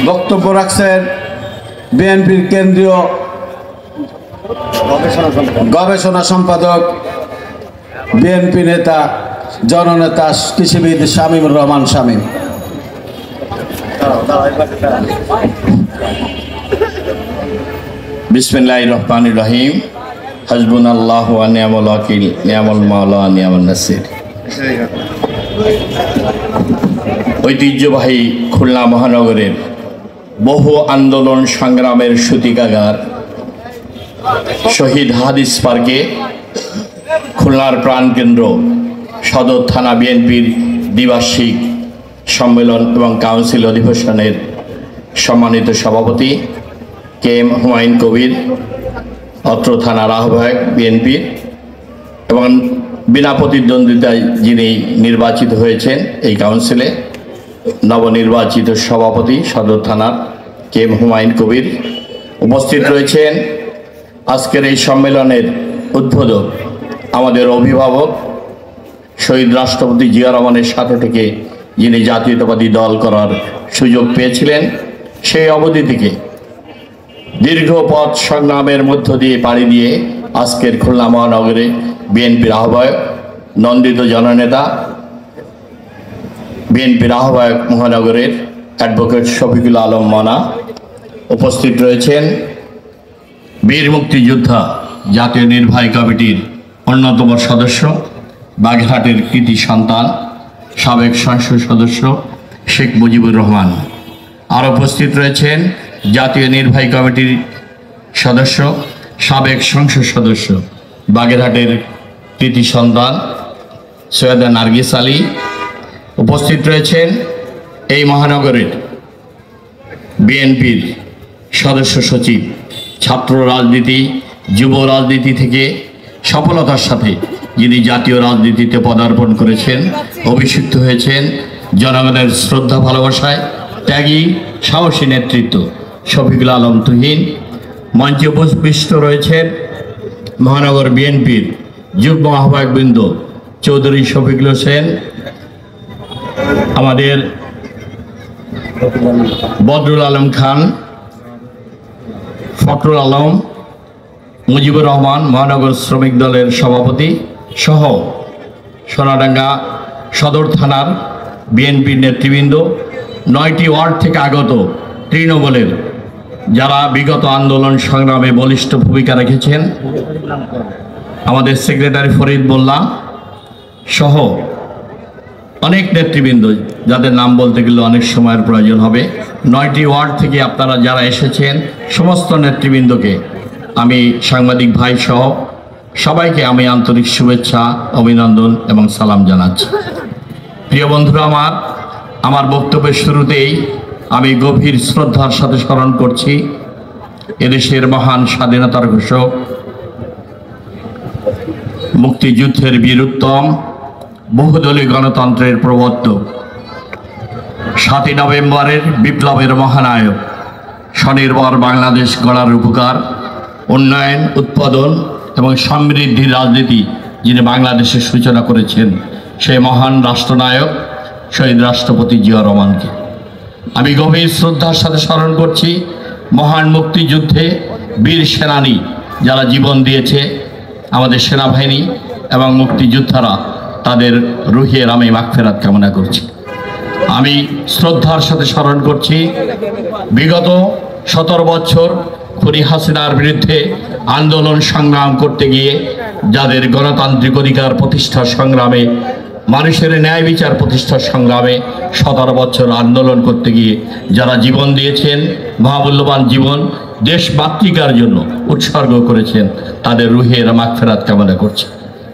বক্তব্য রাখছেন বিএনপির কেন্দ্রীয় গবেষণা সম্পাদক, বিএনপি নেতা, জননেতা, কৃষিবিদ শামীমুর রহমান শামীম। বিসমিল্লাহির রহমানির রহিম। হাসবুনাল্লাহু ওয়া নি'মাল ওয়াকিল, নি'মাল মাওলা ওয়া নি'মান নাসির। ঐতিহ্যবাহী খুলনা মহানগরের বহু আন্দোলন সংগ্রামের সূতিকাগার শহীদ হাদিস পার্কে খুলনার প্রাণকেন্দ্র সদর থানা বিএনপির দ্বিবার্ষিক সম্মেলন এবং কাউন্সিল অধিবেশনের সম্মানিত সভাপতি কে এম হুমায়ুন কবির, অত্র থানার আহ্বায়ক বিএনপির, এবং বিনা প্রতিদ্বন্দ্বিতায় যিনি নির্বাচিত হয়েছেন এই কাউন্সিলে, নবনির্বাচিত সভাপতি সদর থানার কে এম হুমায়ুন কবির। উপস্থিত রয়েছেন আজকের এই সম্মেলনের উদ্বোধক, আমাদের অভিভাবক শহীদ রাষ্ট্রপতি জিয়া রহমানের সাথে থেকে যিনি জাতীয়তাবাদী দল করার সুযোগ পেয়েছিলেন, সেই অবধি থেকে দীর্ঘ পথ সংগ্রামের মধ্য দিয়ে পাড়ি দিয়ে আজকের খুলনা মহানগরে বিএনপির আহ্বায়ক, নন্দিত জননেতা, বিএনপির আহ্বায়ক মহানগরের অ্যাডভোকেট শফিকুল আলম মনা। উপস্থিত রয়েছেন বীর মুক্তিযোদ্ধা জাতীয় নির্বাহী কমিটির অন্যতম সদস্য, বাগেরহাটের কৃতি সন্তান, সাবেক সংসদ সদস্য শেখ মুজিবুর রহমান। আর উপস্থিত রয়েছেন জাতীয় নির্বাহী কমিটির সদস্য, সাবেক সংসদ সদস্য, বাগেরহাটের কৃতি সন্তান সৈয়দা নার্গিস আলী। উপস্থিত রয়েছেন এই মহানগরের বিএনপির সদস্য সচিব, ছাত্র রাজনীতি, যুব রাজনীতি থেকে সফলতার সাথে যিনি জাতীয় রাজনীতিতে পদার্পণ করেছেন, অভিষিক্ত হয়েছেন জনগণের শ্রদ্ধা ভালোবাসায়, ত্যাগী সাহসী নেতৃত্ব শফিকুল আলম তুহিন। মঞ্চে উপবিষ্ট রয়েছেন মহানগর বিএনপির যুগ্ম আহ্বায়কবৃন্দ চৌধুরী শফিকুল হোসেন, আমাদের বদরুল আলম খান, ফখরুল আলম, মুজিবুর রহমান মহানগর শ্রমিক দলের সভাপতি সহ সোনাডাঙ্গা সদর থানার বিএনপির নেতৃবৃন্দ, 9টি ওয়ার্ড থেকে আগত তৃণমূলের যারা বিগত আন্দোলন সংগ্রামে বলিষ্ঠ ভূমিকা রেখেছেন, আমাদের সেক্রেটারি ফরিদ মোল্লা সহ অনেক নেতৃবৃন্দ যাদের নাম বলতে গেলে অনেক সময়ের প্রয়োজন হবে। 9টি ওয়ার্ড থেকে আপনারা যারা এসেছেন সমস্ত নেতৃবৃন্দকে আমি সাংবাদিক ভাই সহ সবাইকে আমি আন্তরিক শুভেচ্ছা, অভিনন্দন এবং সালাম জানাচ্ছি। প্রিয় বন্ধুরা, আমার বক্তব্যের শুরুতেই আমি গভীর শ্রদ্ধার সাথে স্মরণ করছি এদেশের মহান স্বাধীনতার ঘোষক, মুক্তিযুদ্ধের বীরুত্তম, বহুদলীয় গণতন্ত্রের প্রবর্তক, 7ই নভেম্বরের বিপ্লবের মহানায়ক, স্বনির্ভর বাংলাদেশ গড়ার উপকার, উন্নয়ন, উৎপাদন এবং সমৃদ্ধির রাজনীতি যিনি বাংলাদেশের সূচনা করেছেন, সেই মহান রাষ্ট্রনায়ক শহীদ রাষ্ট্রপতি জিয়া রহমানকে আমি গভীর শ্রদ্ধার সাথে স্মরণ করছি। মহান মুক্তিযুদ্ধে বীর সেনানী যারা জীবন দিয়েছে, আমাদের সেনাবাহিনী এবং মুক্তিযোদ্ধারা, তাদের রুহের আমি মাগফিরাত কামনা করছি। আমি শ্রদ্ধার সাথে স্মরণ করছি বিগত 17 বছর খুনি হাসিনার বিরুদ্ধে আন্দোলন সংগ্রাম করতে গিয়ে, যাদের গণতান্ত্রিক অধিকার প্রতিষ্ঠার সংগ্রামে, মানুষের ন্যায় বিচার প্রতিষ্ঠার সংগ্রামে 17 বছর আন্দোলন করতে গিয়ে যারা জীবন দিয়েছেন, মহামূল্যবান জীবন দেশ মাতৃকার জন্য উৎসর্গ করেছেন, তাদের রুহের মাগফিরাত কামনা করছি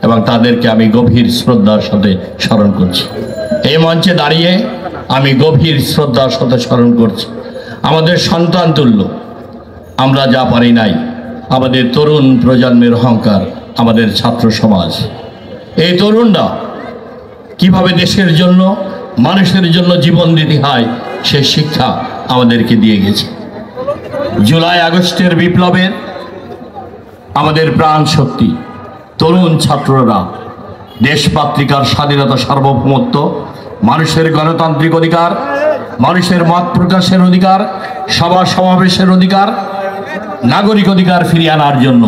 এবং তাদেরকে আমি গভীর শ্রদ্ধার সাথে স্মরণ করছি। এই মঞ্চে দাঁড়িয়ে আমি গভীর শ্রদ্ধার সাথে স্মরণ করছি আমাদের সন্তান তুল্য, আমরা যা পারি নাই, আমাদের তরুণ প্রজন্মের অহংকার, আমাদের ছাত্র সমাজ। এই তরুণরা কিভাবে দেশের জন্য, মানুষের জন্য জীবন দিতে হয় সে শিক্ষা আমাদেরকে দিয়ে গেছে। জুলাই আগস্টের বিপ্লবের আমাদের প্রাণ শক্তি তরুণ ছাত্ররা দেশ মাতৃকার স্বাধীনতা, সার্বভৌমত্ব, মানুষের গণতান্ত্রিক অধিকার মানুষের মত প্রকাশের অধিকার, সভা সমাবেশের অধিকার, নাগরিক অধিকার ফিরিয়ে আনার জন্য,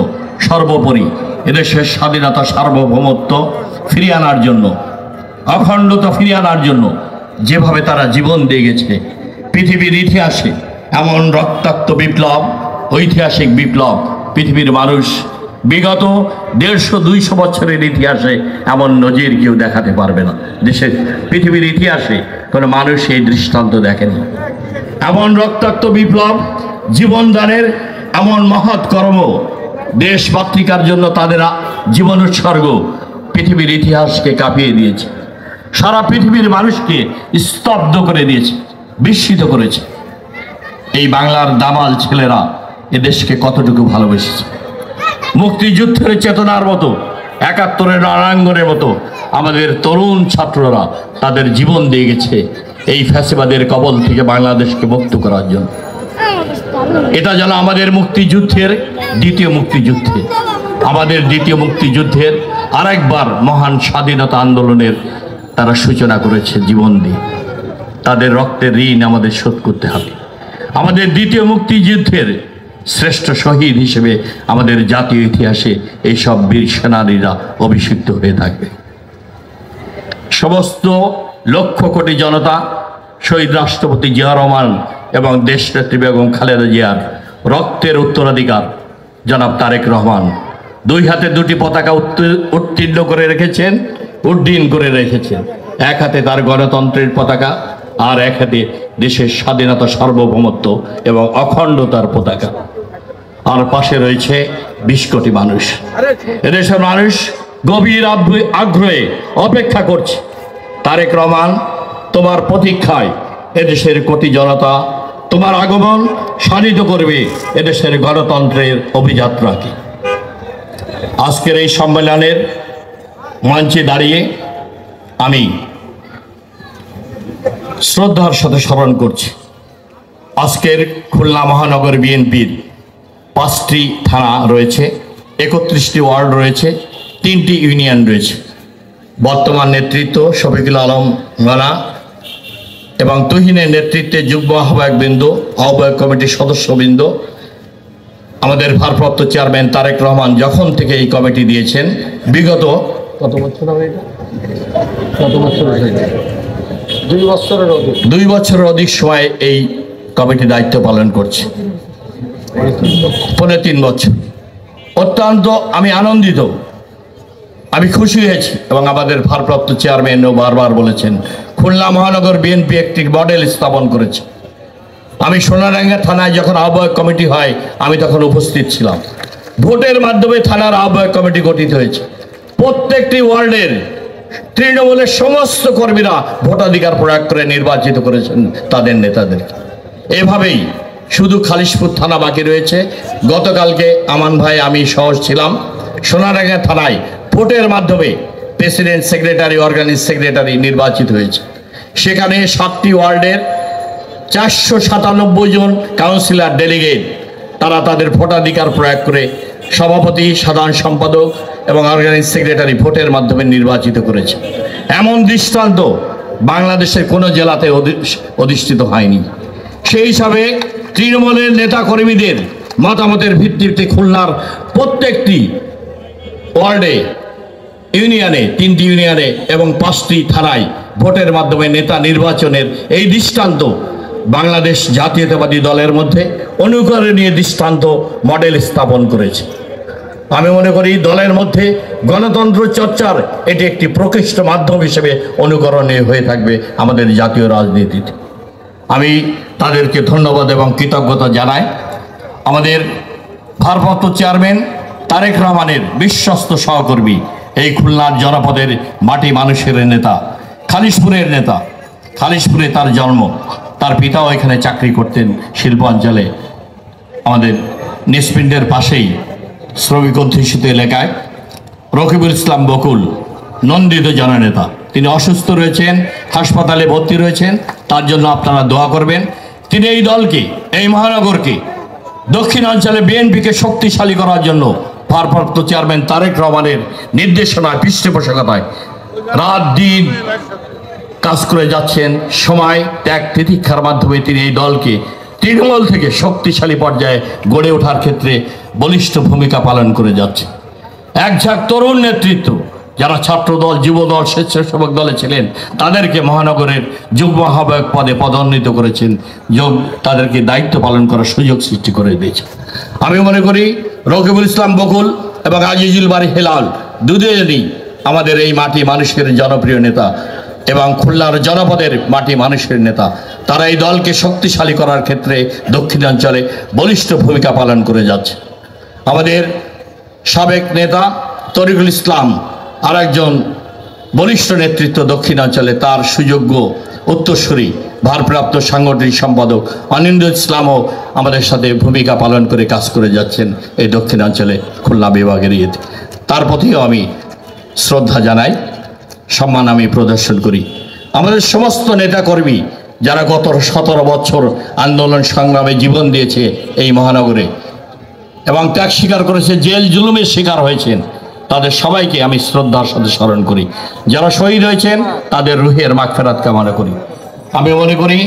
সর্বোপরি এদেশের স্বাধীনতা সার্বভৌমত্ব ফিরিয়ে আনার জন্য, অখণ্ডতা ফিরিয়ে আনার জন্য যেভাবে তারা জীবন দিয়ে গেছে, পৃথিবীর ইতিহাসে এমন রক্তাক্ত বিপ্লব, ঐতিহাসিক বিপ্লব পৃথিবীর মানুষ বিগত 150-200 বছরের ইতিহাসে এমন নজির কেউ দেখাতে পারবে না। দেশের পৃথিবীর ইতিহাসে কোনো মানুষ এই দৃষ্টান্ত দেখেনি। এমন রক্তাক্ত বিপ্লব, জীবনদানের এমন মহৎ কর্ম, দেশ মাতৃকার জন্য তাদের জীবন উৎসর্গ পৃথিবীর ইতিহাসকে কাঁপিয়ে দিয়েছে, সারা পৃথিবীর মানুষকে স্তব্ধ করে দিয়েছে, বিস্মিত করেছে। এই বাংলার দামাল ছেলেরা এ দেশকে কতটুকু ভালোবেসেছে। মুক্তিযুদ্ধের চেতনার মতো, 71-এর রণাঙ্গনের মতো আমাদের তরুণ ছাত্ররা তাদের জীবন দিয়ে গেছে এই ফ্যাসিবাদের কবল থেকে বাংলাদেশকে মুক্ত করার জন্য। এটা যেন আমাদের মুক্তিযুদ্ধের দ্বিতীয় মুক্তিযুদ্ধে, আমাদের দ্বিতীয় মুক্তিযুদ্ধের আরেকবার মহান স্বাধীনতা আন্দোলনের তারা সূচনা করেছে জীবন দিয়ে। তাদের রক্তের ঋণ আমাদের শোধ করতে হবে। আমাদের দ্বিতীয় মুক্তিযুদ্ধের শ্রেষ্ঠ শহীদ হিসেবে আমাদের জাতীয় ইতিহাসে এইসব বীর সেনানীরা অভিষিক্ত হয়ে থাকবে। সমস্ত লক্ষ কোটি জনতা শহীদ রাষ্ট্রপতি জিয়া রহমান এবং দেশনেত্রী বেগম খালেদা জিয়ার রক্তের উত্তরাধিকার জনাব তারেক রহমান দুই হাতে দুটি পতাকা উত্তীর্ণ করে রেখেছেন, উড্ডীন করে রেখেছেন। এক হাতে তার গণতন্ত্রের পতাকা, আর এক হাতে দেশের স্বাধীনতা সার্বভৌমত্ব এবং অখণ্ডতার পতাকা। আর পাশে রয়েছে 20 কোটি মানুষ। এদেশের মানুষ গভীর আগ্রহে অপেক্ষা করছে। তারেক রহমান, তোমার প্রতীক্ষায় এদেশের কোটি জনতা তোমার আগমন সাধিত করবে এদেশের গণতন্ত্রের অভিযাত্রাকে। আজকের এই সম্মেলনের মঞ্চে দাঁড়িয়ে আমি শ্রদ্ধার সাথে স্মরণ করছি আজকের খুলনা মহানগর বিএনপির 5টি থানা রয়েছে, 31টি ওয়ার্ড রয়েছে, 3টি ইউনিয়ন রয়েছে। বর্তমান নেতৃত্ব শফিকুল আলম রানা এবং তুহিনের নেতৃত্বে যুগ্ম আহ্বায়কবৃন্দ, আহ্বায়ক কমিটির সদস্যবৃন্দ, আমাদের ভারপ্রাপ্ত চেয়ারম্যান তারেক রহমান যখন থেকে এই কমিটি দিয়েছেন, বিগত কত বছর হবে এটা? কত বছর হয়েছে? 2 বছরের অধিক সময় এই কমিটি দায়িত্ব পালন করছে, 3 বছর। অত্যন্ত আমি আনন্দিত, আমি খুশি হয়েছি এবং আমাদের ভারপ্রাপ্ত চেয়ারম্যানও বারবার বলেছেন খুলনা মহানগর বিএনপি একটি মডেল স্থাপন করেছে। আমি সোনাডাঙ্গা থানায় যখন আহ্বায়ক কমিটি হয় আমি তখন উপস্থিত ছিলাম। ভোটের মাধ্যমে থানার আহ্বায়ক কমিটি গঠিত হয়েছে। প্রত্যেকটি ওয়ার্ডের তৃণমূলের সমস্ত কর্মীরা ভোটাধিকার প্রয়োগ করে নির্বাচিত করেছেন তাদের নেতাদেরকে। এভাবেই শুধু খালিশপুর থানা বাকি রয়েছে। গতকালকে আমান ভাই আমি সহ ছিলাম সোনাডাঙ্গা থানায়, ভোটের মাধ্যমে প্রেসিডেন্ট সেক্রেটারি, অর্গানিক সেক্রেটারি নির্বাচিত হয়েছে। সেখানে 7টি ওয়ার্ডের 497 জন কাউন্সিলর ডেলিগেট তারা তাদের ভোটাধিকার প্রয়োগ করে সভাপতি, সাধারণ সম্পাদক এবং অর্গানিক সেক্রেটারি ভোটের মাধ্যমে নির্বাচিত করেছে। এমন দৃষ্টান্ত বাংলাদেশের কোনো জেলাতে অধিষ্ঠিত হয়নি। সেই হিসাবে তৃণমূলের নেতা কর্মীদের মতামতের ভিত্তিতে খুলনার প্রত্যেকটি ওয়ার্ডে, ইউনিয়নে, 3টি ইউনিয়নে এবং 5টি থানায় ভোটের মাধ্যমে নেতা নির্বাচনের এই দৃষ্টান্ত বাংলাদেশ জাতীয়তাবাদী দলের মধ্যে অনুকরণীয় দৃষ্টান্ত মডেল স্থাপন করেছে। আমি মনে করি দলের মধ্যে গণতন্ত্র চর্চার এটি একটি প্রকৃষ্ট মাধ্যম হিসেবে অনুকরণীয় হয়ে থাকবে আমাদের জাতীয় রাজনীতিতে। আমি তাদেরকে ধন্যবাদ এবং কৃতজ্ঞতা জানাই। আমাদের ভারপ্রাপ্ত চেয়ারম্যান তারেক রহমানের বিশ্বস্ত সহকর্মী, এই খুলনার জনপদের মাটি মানুষের নেতা, খালিশপুরের নেতা। খালিশপুরে তার জন্ম, তার পিতাও এখানে চাকরি করতেন শিল্পাঞ্চলে। আমাদের নিসপিন্ডের পাশেই শ্রমিক অধ্যুষিত এলাকায় রকিবুল ইসলাম বকুল নন্দিত জননেতা, তিনি অসুস্থ রয়েছেন, হাসপাতালে ভর্তি রয়েছেন, তার জন্য আপনারা দোয়া করবেন। তিনি এই দলকে, এই মহানগরকে, দক্ষিণাঞ্চলে বিএনপিকে শক্তিশালী করার জন্য ভারপ্রাপ্ত চেয়ারম্যান তারেক রহমানের নির্দেশনায়, পৃষ্ঠপোষকতায় রাত দিন কাজ করে যাচ্ছেন। সময় ত্যাগ তিতিক্ষার মাধ্যমে তিনি এই দলকে তৃণমূল থেকে শক্তিশালী পর্যায়ে গড়ে ওঠার ক্ষেত্রে বলিষ্ঠ ভূমিকা পালন করে যাচ্ছে। এক ঝাঁক তরুণ নেতৃত্ব যারা ছাত্রদল, যুবদল, স্বেচ্ছাসেবক দলে ছিলেন তাদেরকে মহানগরের যুগ্ম আহ্বায়ক পদে পদোন্নীত করেছেন, তাদেরকে দায়িত্ব পালন করার সুযোগ সৃষ্টি করে দিয়েছে। আমি মনে করি রকিবুল ইসলাম বকুল এবং আজিজুল বারী হেলাল দুজনেই আমাদের এই মাটি মানুষের জনপ্রিয় নেতা এবং খুলনার জনপদের মাটি মানুষের নেতা। তারা এই দলকে শক্তিশালী করার ক্ষেত্রে দক্ষিণাঞ্চলে বলিষ্ঠ ভূমিকা পালন করে যাচ্ছে। আমাদের সাবেক নেতা তরিকুল ইসলাম আরেকজন বলিষ্ঠ নেতৃত্ব দক্ষিণাঞ্চলে, তার সুযোগ্য উত্তরসূরি ভারপ্রাপ্ত সাংগঠনিক সম্পাদক অনিন্দ্য ইসলামও আমাদের সাথে ভূমিকা পালন করে কাজ করে যাচ্ছেন এই দক্ষিণাঞ্চলে খুলনা বিভাগের ইয়েতে। তার প্রতিও আমি শ্রদ্ধা জানাই, সম্মান আমি প্রদর্শন করি। আমাদের সমস্ত নেতাকর্মী যারা গত 17 বছর আন্দোলন সংগ্রামে জীবন দিয়েছে এই মহানগরে এবং ত্যাগ স্বীকার করেছে, জেল জুলুমের শিকার হয়েছেন, তাদের সবাইকে আমি শ্রদ্ধার সাথে স্মরণ করি। যারা শহীদ হয়েছেন তাদের রুহের মাগফিরাত কামনা করি। আমি মনে করি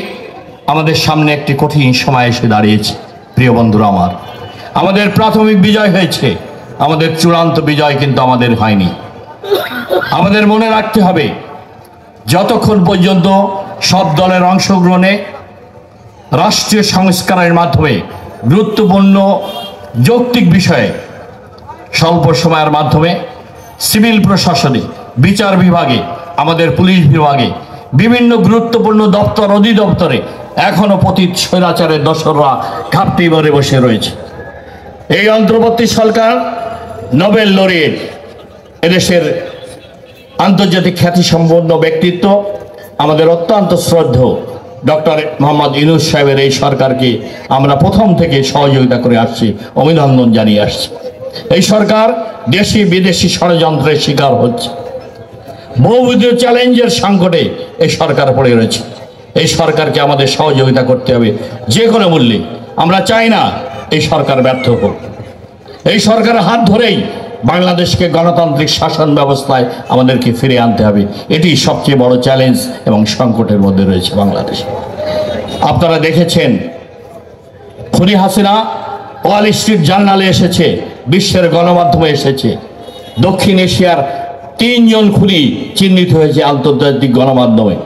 আমাদের সামনে একটি কঠিন সময় এসে দাঁড়িয়েছে। প্রিয় বন্ধুরা আমার, আমাদের প্রাথমিক বিজয় হয়েছে, আমাদের চূড়ান্ত বিজয় কিন্তু আমাদের হয়নি। আমাদের মনে রাখতে হবে, যতক্ষণ পর্যন্ত সব দলের অংশগ্রহণে রাষ্ট্রীয় সংস্কারের মাধ্যমে গুরুত্বপূর্ণ যৌক্তিক বিষয়ে স্বল্প সময়ের মাধ্যমে সিভিল প্রশাসনে, বিচার বিভাগে, আমাদের পুলিশ বিভাগে, বিভিন্ন গুরুত্বপূর্ণ দপ্তর অধিদপ্তরে এখনো পতিত স্বৈরাচারের দোসররা ঘাপটি মেরে বসে রয়েছে। এই অন্তর্বর্তী সরকার নোবেল লরিয়েট, এদেশের আন্তর্জাতিক খ্যাতিসম্পন্ন ব্যক্তিত্ব, আমাদের অত্যন্ত শ্রদ্ধেয় ডক্টর মোহাম্মদ ইউনূস সাহেবের এই সরকারকে আমরা প্রথম থেকে সহযোগিতা করে আসছি, অভিনন্দন জানিয়ে আসছি। এই সরকার দেশি বিদেশি ষড়যন্ত্রের শিকার হচ্ছে, বহুবিধ চ্যালেঞ্জের সংকটে এই সরকার পড়ে রয়েছে। এই সরকারকে আমাদের সহযোগিতা করতে হবে যে কোনো মূল্যে। আমরা চাই না এই সরকার ব্যর্থ হোক। এই সরকারের হাত ধরেই বাংলাদেশকে গণতান্ত্রিক শাসন ব্যবস্থায় আমাদেরকে ফিরে আনতে হবে। এটি সবচেয়ে বড় চ্যালেঞ্জ এবং সংকটের মধ্যে রয়েছে বাংলাদেশ। আপনারা দেখেছেন খুনি হাসিনা ওয়াল স্ট্রিট জার্নালে এসেছে, বিশ্বের গণমাধ্যমে এসেছে। দক্ষিণ এশিয়ার 3 জন খুনি চিহ্নিত হয়েছে আন্তর্জাতিক গণমাধ্যমে।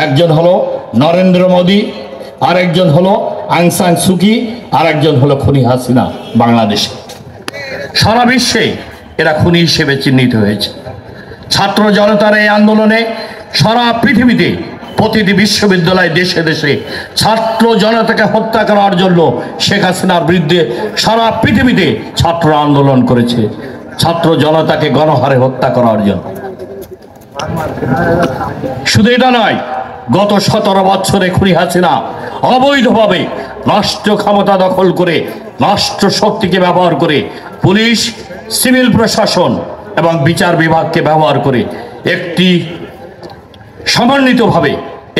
একজন হলো নরেন্দ্র মোদী, আরেকজন হলো আং সান সুকি, আরেকজন হলো খুনি হাসিনা বাংলাদেশে। সারা বিশ্বে এরা খুনি হিসেবে চিহ্নিত হয়েছে। ছাত্র জনতার এই আন্দোলনে সারা পৃথিবীতে প্রতিটি বিশ্ববিদ্যালয়, দেশে দেশে ছাত্র জনতাকে হত্যা করার জন্য শেখ হাসিনার বিরুদ্ধে সারা পৃথিবীতে ছাত্র আন্দোলন করেছে, ছাত্র জনতাকে গণহারে হত্যা করার জন্য। শুধু এটা নয়, গত 17 বছরে খুনি হাসিনা অবৈধভাবে রাষ্ট্র ক্ষমতা দখল করে, রাষ্ট্র শক্তিকে ব্যবহার করে, পুলিশ, সিভিল প্রশাসন এবং বিচার বিভাগকে ব্যবহার করে একটি সমন্বিতভাবে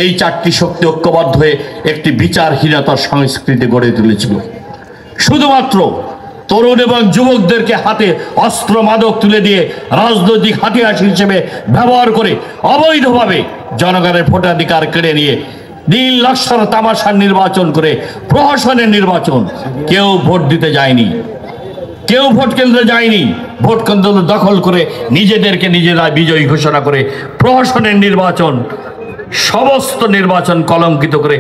এই 4টি শক্তি ঐক্যবদ্ধ হয়ে একটি বিচারহীনতার সংস্কৃতি গড়ে তুলেছিল। শুধুমাত্র তরুণ এবং যুবকদেরকে হাতে অস্ত্র মাদক তুলে দিয়ে রাজনৈতিক হাতিয়ার হিসেবে ব্যবহার করে অবৈধভাবে জনগণের ভোটাধিকার কেড়ে নিয়ে নীল নকশার তামাশার নির্বাচন করে প্রহসনের নির্বাচন। কেউ ভোট দিতে যায়নি, কেউ ভোট কেন্দ্রে যায়নি। ভোট কেন্দ্র দখল করে নিজেদেরকে নিজেরা বিজয়ী ঘোষণা করে প্রহসনের নির্বাচন, সমস্ত নির্বাচন কলঙ্কিত করে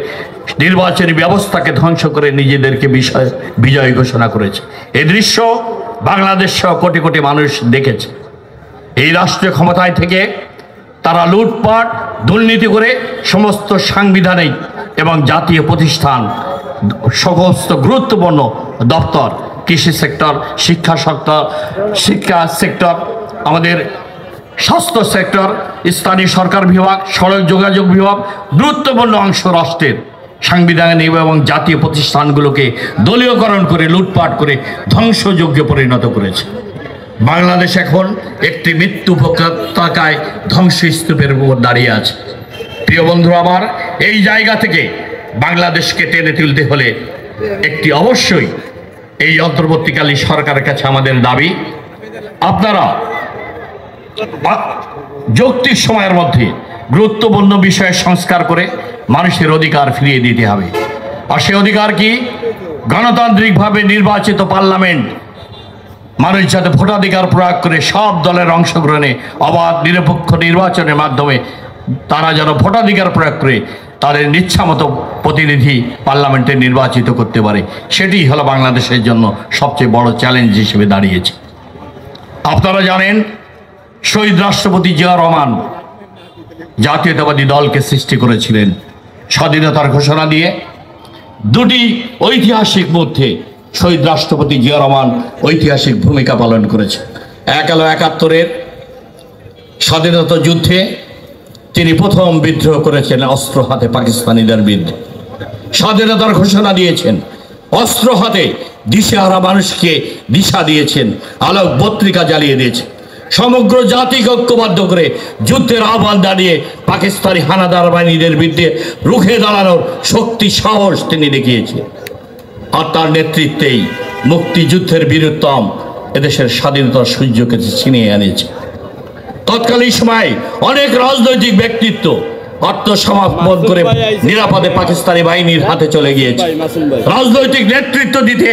নির্বাচনী ব্যবস্থাকে ধ্বংস করে নিজেদেরকে বিজয়ী ঘোষণা করেছে। এই দৃশ্য বাংলাদেশ সহ কোটি কোটি মানুষ দেখেছে। এই রাষ্ট্রীয় ক্ষমতায় থেকে তারা লুটপাট, দুর্নীতি করে সমস্ত সাংবিধানিক এবং জাতীয় প্রতিষ্ঠান, সমস্ত গুরুত্বপূর্ণ দপ্তর, কৃষি সেক্টর, শিক্ষা সেক্টর, আমাদের স্বাস্থ্য সেক্টর, স্থানীয় সরকার বিভাগ, সড়ক যোগাযোগ বিভাগ, গুরুত্বপূর্ণ অংশ রাষ্ট্রের সাংবিধানিক এবং জাতীয় প্রতিষ্ঠানগুলোকে দলীয়করণ করে, লুটপাট করে ধ্বংসযজ্ঞে পরিণত করেছে। বাংলাদেশ এখন একটি মৃত্যু পতাকায় ধ্বংসস্তূপের উপর দাঁড়িয়ে আছে। প্রিয় বন্ধুরা আমার, এই জায়গা থেকে বাংলাদেশকে টেনে তুলতে হলে একটি অবশ্যই এই অন্তর্বর্তীকালীন সরকারের কাছে আমাদের দাবি, আপনারা যৌক্তিক সময়ের মধ্যে গুরুত্বপূর্ণ বিষয়ে সংস্কার করে মানুষের অধিকার ফিরিয়ে দিতে হবে। আর সে অধিকার কি? গণতান্ত্রিকভাবে নির্বাচিত পার্লামেন্ট, মানুষ যাতে ভোটাধিকার প্রয়োগ করে সব দলের অংশগ্রহণে অবাধ নিরপেক্ষ নির্বাচনের মাধ্যমে তারা যেন ভোটাধিকার প্রয়োগ করে তাদের ইচ্ছামতো প্রতিনিধি পার্লামেন্টে নির্বাচিত করতে পারে, সেটি হলো বাংলাদেশের জন্য সবচেয়ে বড় চ্যালেঞ্জ হিসেবে দাঁড়িয়েছে। আপনারা জানেন, শহীদ রাষ্ট্রপতি জিয়া রহমান জাতীয়তাবাদী দলকে সৃষ্টি করেছিলেন স্বাধীনতার ঘোষণা দিয়ে। দুটি ঐতিহাসিক মুহূর্তে শহীদ রাষ্ট্রপতি জিয়া রহমান ঐতিহাসিক ভূমিকা পালন করেছে। এক হলো ৭১-এর স্বাধীনতা যুদ্ধে তিনি প্রথম বিদ্রোহ করেছেন অস্ত্র হাতে পাকিস্তানিদের বিরুদ্ধে, স্বাধীনতার ঘোষণা দিয়েছেন, অস্ত্র হাতে দিশেহারা মানুষকে দিশা দিয়েছেন, আলোক পত্রিকা জ্বালিয়ে দিয়েছেন, সমগ্র জাতিকে ঐক্যবদ্ধ করে যুদ্ধের আহ্বান দাঁড়িয়ে পাকিস্তানি হানাদার বাহিনীদের বিরুদ্ধে রুখে দাঁড়ানোর শক্তি সাহস তিনি দেখিয়েছেন। আর তার নেতৃত্বেই মুক্তিযুদ্ধের বীরত্তম এদেশের স্বাধীনতার সূর্যকে ছিনিয়ে এনেছে। তৎকালীন সময় অনেক রাজনৈতিক ব্যক্তিত্ব আত্মসমর্পণ করে নিরাপদে পাকিস্তানি বাহিনীর হাতে চলে গিয়েছে। রাজনৈতিক নেতৃত্ব দিতে